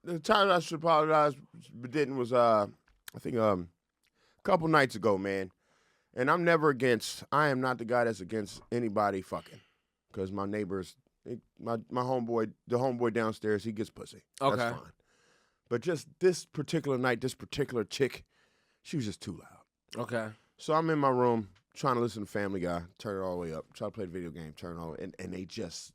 the time I should apologize but didn't was I think a couple nights ago, man. And I am not the guy that's against anybody fucking. Because my neighbors, my homeboy, the homeboy downstairs, he gets pussy. Okay. That's fine. But just this particular night, this particular chick, she was just too loud. Okay. So I'm in my room trying to listen to Family Guy, turn it all the way up, try to play the video game, turn it all, and they just,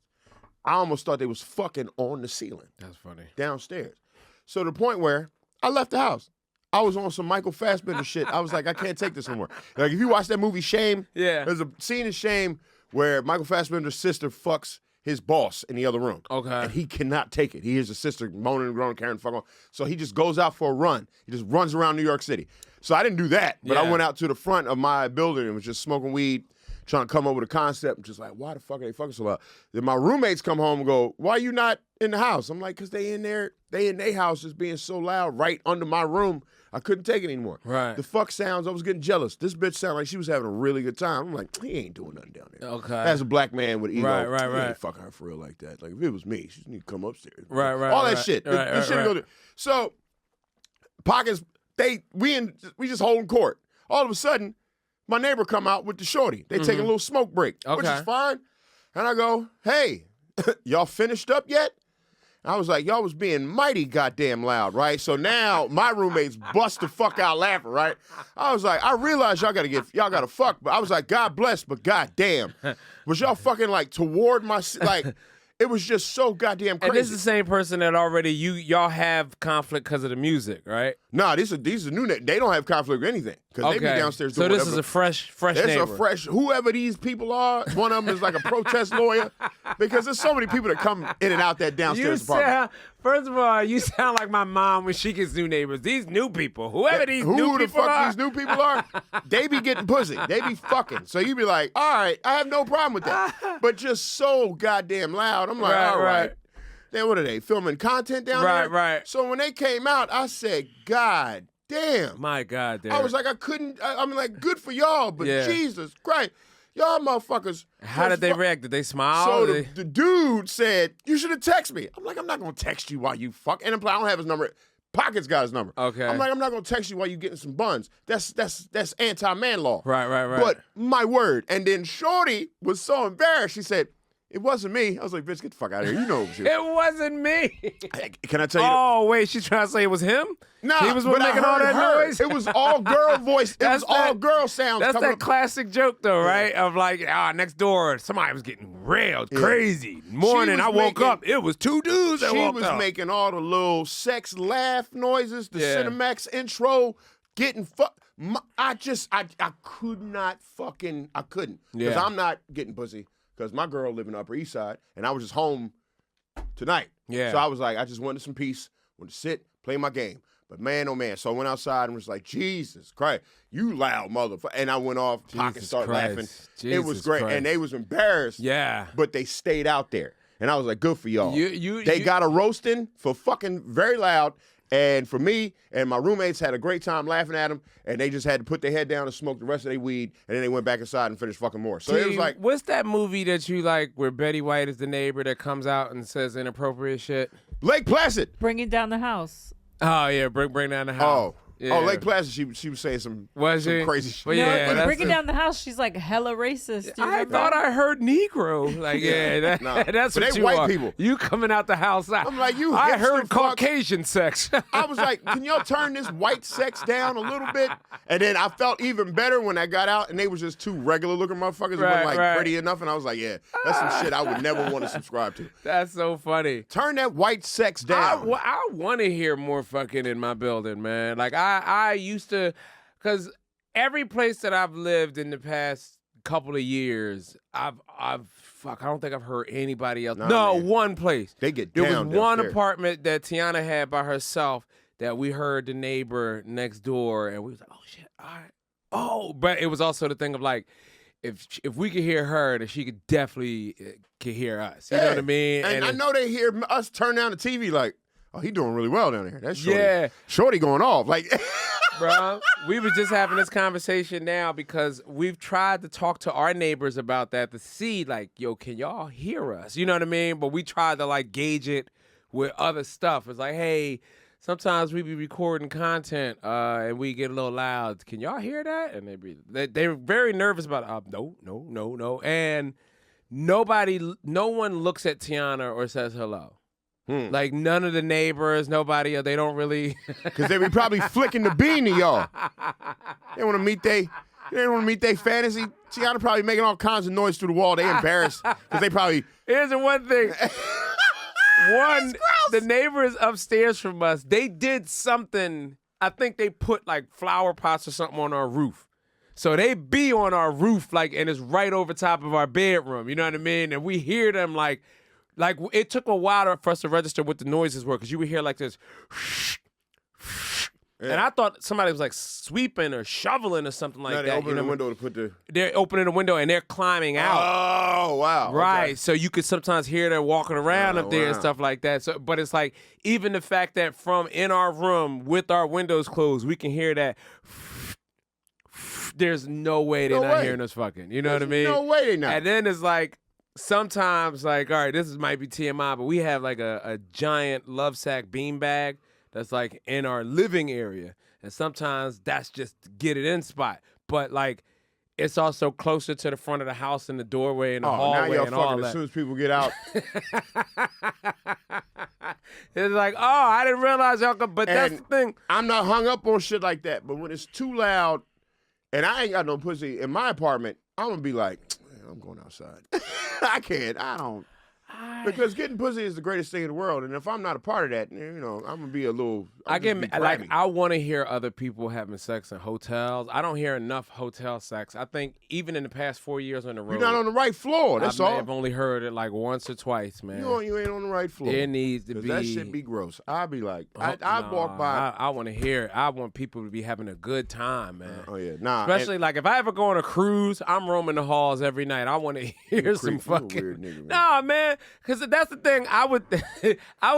I almost thought they was fucking on the ceiling. That's funny. Downstairs. So to the point where I left the house. I was on some Michael Fassbender shit. I was like, I can't take this anymore. Like, if you watch that movie Shame, there's a scene in Shame where Michael Fassbender's sister fucks his boss in the other room. Okay. And he cannot take it. He hears his sister moaning and groaning, carrying the fuck on. So he just goes out for a run. He just runs around New York City. So I didn't do that, but I went out to the front of my building and was just smoking weed, trying to come up with a concept, and just like, why the fuck are they fucking so loud? Then my roommates come home and go, why are you not in the house? I'm like, because they in their house just being so loud right under my room. I couldn't take it anymore. Right. The fuck sounds, I was getting jealous. This bitch sounded like she was having a really good time. I'm like, he ain't doing nothing down there. Okay. As a black man with ego, Right. he ain't fucking her for real like that. Like, if it was me, she need to come upstairs. Right. All that shit. This shit go to. So, Pockets, we just holding court. All of a sudden, my neighbor come out with the shorty. They taking a little smoke break, which is fine. And I go, hey, y'all finished up yet? I was like, y'all was being mighty goddamn loud, right? So now my roommates bust the fuck out laughing, right? I was like, I realize y'all gotta fuck, but I was like, God bless, but goddamn. Was y'all fucking like toward my, like, it was just so goddamn crazy. And this is the same person that already y'all have conflict because of the music, right? Nah, these are new. They don't have conflict or anything because they be downstairs doing whatever. So this is a fresh neighbor. It's a fresh, whoever these people are, one of them is like a protest lawyer because there's so many people that come in and out that downstairs apartment. First of all, you sound like my mom when she gets new neighbors. These new people, whoever these new people are. Who the fuck these new people are, they be getting pussy. They be fucking. So you be like, all right, I have no problem with that. But just so goddamn loud. I'm like, all right. Then what are they, filming content down there? Right. So when they came out, I said, God damn. My God, damn. I was like, I'm like, good for y'all, but Jesus Christ. Y'all motherfuckers. How did they react? Did they smile? So the dude said, you should have texted me. I'm like, I'm not going to text you while you fuck. And I don't have his number. Pockets got his number. Okay. I'm like, I'm not going to text you while you getting some buns. That's anti-man law. Right. But my word. And then Shorty was so embarrassed. She said, it wasn't me. I was like, bitch, get the fuck out of here. You know it was you. It wasn't me. Can I tell you? Oh, wait, she's trying to say it was him? Nah, he was making all that noise? It was all girl voice. It was all girl sounds. That's that classic joke, though, right? Of like, next door, somebody was getting railed crazy. Morning, I woke up, it was two dudes that woke up. She was making all the little sex laugh noises, the Cinemax intro, getting I could not fucking, I couldn't. Because I'm not getting pussy. Because my girl living Upper East Side, and I was just home tonight. Yeah. So I was like, I just wanted some peace, wanted to sit, play my game. But man, oh man. So I went outside and was like, Jesus Christ, you loud motherfucker. And I went off, Pocket started laughing. It was great. And they was embarrassed. Yeah. But they stayed out there. And I was like, good for y'all. They got a roasting for fucking very loud. And for me and my roommates had a great time laughing at them, and they just had to put their head down and smoke the rest of their weed, and then they went back inside and finished fucking more. So it was like, what's that movie that you like where Betty White is the neighbor that comes out and says inappropriate shit? Lake Placid. Bringing down the house. Oh yeah, bring down the house. Oh, Lake Placid. She was saying some crazy shit. Well, no, Bringing Down the House, she's like hella racist. I thought I heard Negro. Like, that's what you white are. people. You coming out the house. I'm like, you. I heard Caucasian sex. I was like, can y'all turn this white sex down a little bit? And then I felt even better when I got out, and they was just two regular looking motherfuckers. It wasn't like pretty enough, and I was like, yeah, that's some shit I would never want to subscribe to. That's so funny. Turn that white sex down. I want to hear more fucking in my building, man. Like I used to, because every place that I've lived in the past couple of years, I don't think I've heard anybody else. One place. They get down. There was one apartment that Tiana had by herself that we heard the neighbor next door, and we was like, oh shit, all right. Oh, but it was also the thing of like, if we could hear her, then she could definitely hear us. You know what I mean? And I know they hear us turn down the TV like, oh, he doing really well down there. That's Shorty. Yeah. Shorty going off. Like, bro, we were just having this conversation now because we've tried to talk to our neighbors about that to see, like, yo, can y'all hear us? You know what I mean? But we tried to, like, gauge it with other stuff. It's like, hey, sometimes we be recording content and we get a little loud. Can y'all hear that? And they're very nervous about no. And no one looks at Tiana or says hello. Like none of the neighbors, nobody, they don't really. Because they be probably flicking the bean to y'all. They want to meet they fantasy. Tiana probably making all kinds of noise through the wall. They embarrassed because they probably. Here's the one thing. The neighbors upstairs from us, they did something. I think they put like flower pots or something on our roof. So they be on our roof, like, and it's right over top of our bedroom. You know what I mean? And we hear them like it took a while for us to register what the noises were, because you would hear like this. Yeah. And I thought somebody was like sweeping or shoveling or something like that. They open the window to put the. They're opening the window and they're climbing out. Oh wow! Right, okay. So you could sometimes hear them walking around up there and stuff like that. So, but it's like even the fact that from in our room with our windows closed, we can hear that. There's no way they're not hearing us fucking. You know what I mean? No way they're not. And then it's like sometimes like, all right, might be TMI, but we have like a giant love sack beanbag that's like in our living area. And sometimes that's just get it in spot. But like it's also closer to the front of the house and the doorway and the hallway now y'all and all fucking that. As soon as people get out. It's like, oh, I didn't realize y'all could, but that's the thing. I'm not hung up on shit like that, but when it's too loud and I ain't got no pussy in my apartment, I'm going to be like, man, I'm going outside. I can't. I don't. Because getting pussy is the greatest thing in the world, and if I'm not a part of that, you know, I'm gonna be a little. I want to hear other people having sex in hotels. I don't hear enough hotel sex. I think even in the past 4 years on the road, you're not on the right floor. That's all. I've only heard it like once or twice, man. You ain't on the right floor. There needs to be. That shit be gross. I'd be like, I'd walk by. I want to hear it. I want people to be having a good time, man. Oh yeah, nah. Especially like if I ever go on a cruise, I'm roaming the halls every night. I want to hear some fucking. Weird nigga, man. Nah, man, because that's the thing. I would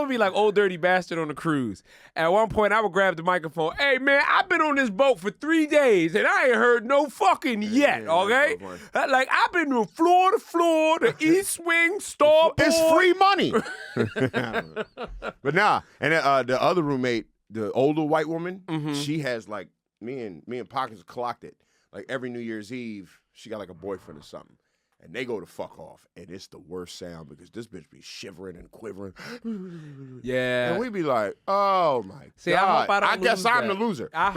be like old dirty bastard on the cruise. At one point, I would grab the microphone. Hey, man, I've been on this boat for 3 days and I ain't heard no fucking yet. Okay, like I've been from floor to floor, the East Wing, Starboard. It's free money. But nah, and the other roommate, the older white woman, she has like me and Pockets clocked it. Like every New Year's Eve, she got like a boyfriend or something. And they go to fuck off, and it's the worst sound because this bitch be shivering and quivering. Yeah. And we be like, oh, my God. I hope I don't guess I'm the loser. I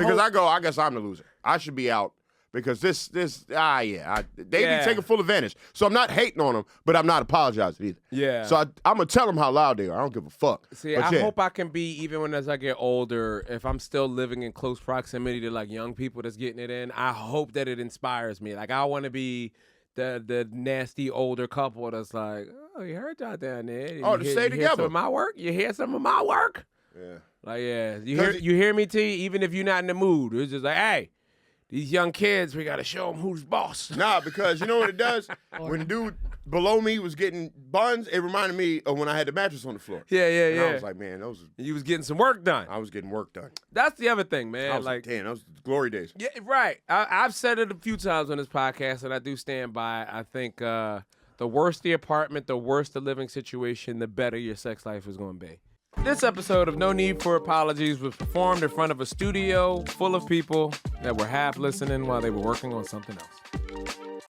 guess I'm the loser. I should be out because they be taking full advantage. So I'm not hating on them, but I'm not apologizing either. Yeah. So I'm going to tell them how loud they are. I don't give a fuck. See, I hope I can be, even as I get older, if I'm still living in close proximity to like young people that's getting it in, I hope that it inspires me. Like I want to be the nasty older couple that's like, oh, you heard y'all down there. To stay together. Hear some of my work? You hear some of my work? Yeah. Like, yeah. You hear me, T? Even if you're not in the mood. It's just like, hey, these young kids, we got to show them who's boss. Nah, because you know what it does? When the dude below me was getting buns, it reminded me of when I had the mattress on the floor. Yeah. And I was like, man, you was getting some work done. I was getting work done. That's the other thing, man. I was like, damn, those glory days. Yeah, right. I've said it a few times on this podcast, and I do stand by. I think the worse the apartment, the worse the living situation, the better your sex life is going to be. This episode of No Need for Apologies was performed in front of a studio full of people that were half listening while they were working on something else.